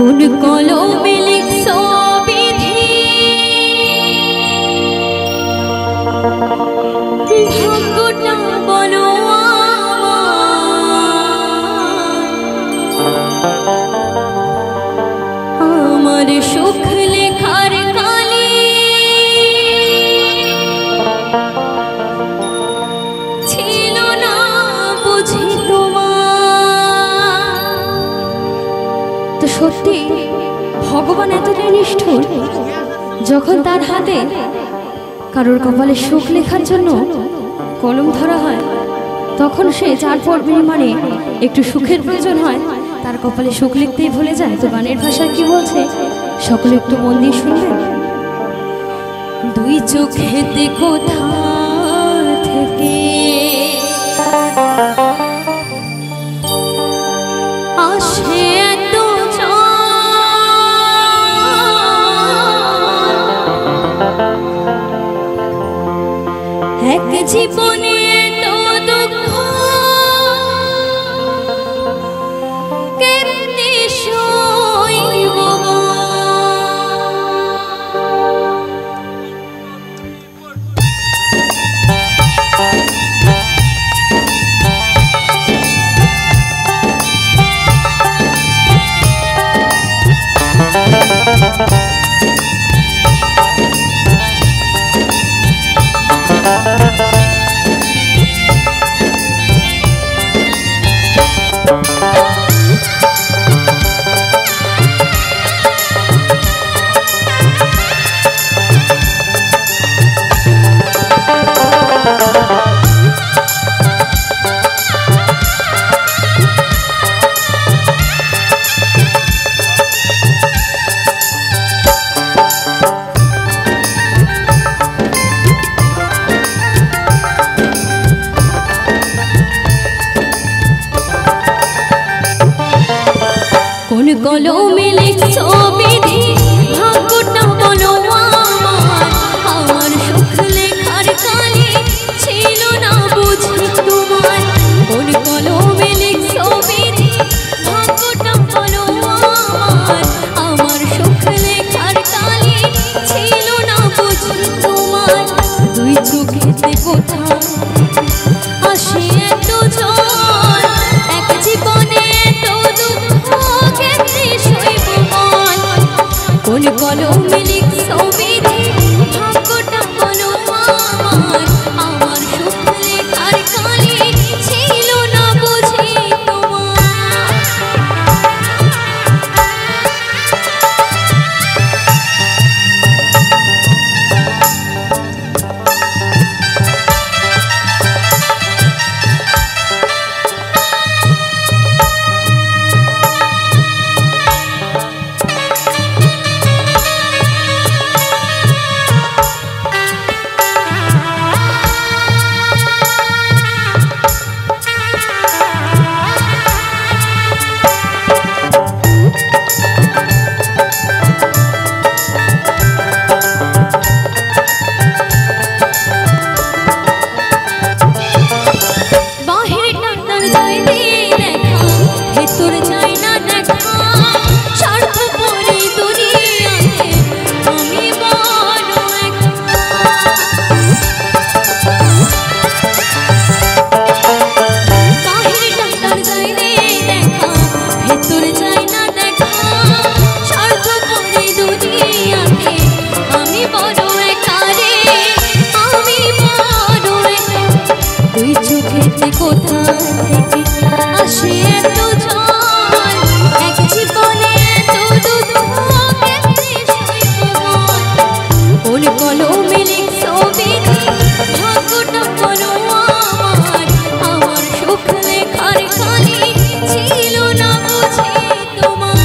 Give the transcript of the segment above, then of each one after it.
কোন কলমে লিখছো বিধি ভাগ্যটা বলো আমার সুখ লেখার কালি ছিল না বুঝি তোমার। তো সত্যি ভগবান এতটাই নিষ্ঠুর, যখন তার হাতে কারোর কপালে সুখ লেখার জন্য কলম ধরা হয়, তখন সে যার পর বিনিময়ে একটু সুখের প্রয়োজন হয় তার কপালে সুখ লিখতেই ভুলে যায়। তো গানের ভাষায় কি বলছে সকলে একটু মন দিয়ে শুনবেন। দুই চোখেতে কোথা থেকে আসে এত এক জীবনে কোন কলমে লিখছো বিধি ভাগ্যটা বলো আমার সুখ লেখার কালি ছিল না বুঝি তোমার। কোন কলমে লিখছো বিধি ভাগ্যটা বলো আমার সুখ লেখার কালি ছিল না বুঝি তোমার। দুই চোখেতে কোথা আসে এত ঝড় এক জীবনে এত দুঃখ কোন কলমে লিখছো বিধি ভাগ্যটা বলো আমার সুখ লেখার কালি ছিল না বুঝি তোমার। কোথা থেকে আসে এত ঝড় এক জীবনে এত দুঃখ কেমনে সইব মন। কোন কলমে লিখছো বিধি ভাগ্যটা বলো আমার সুখ লেখার কালি ছিল না বুঝি তোমার।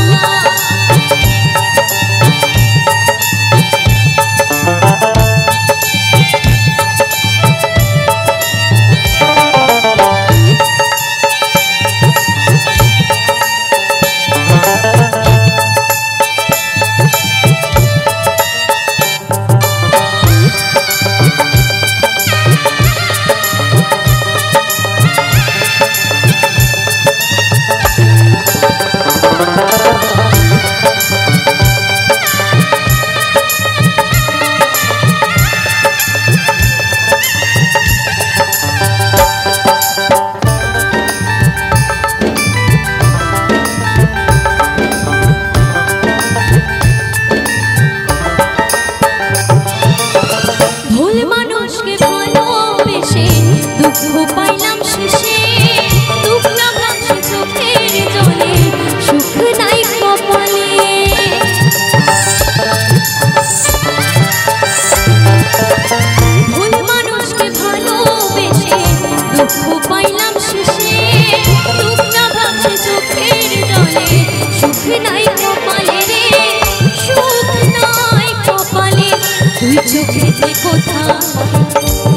কোথায়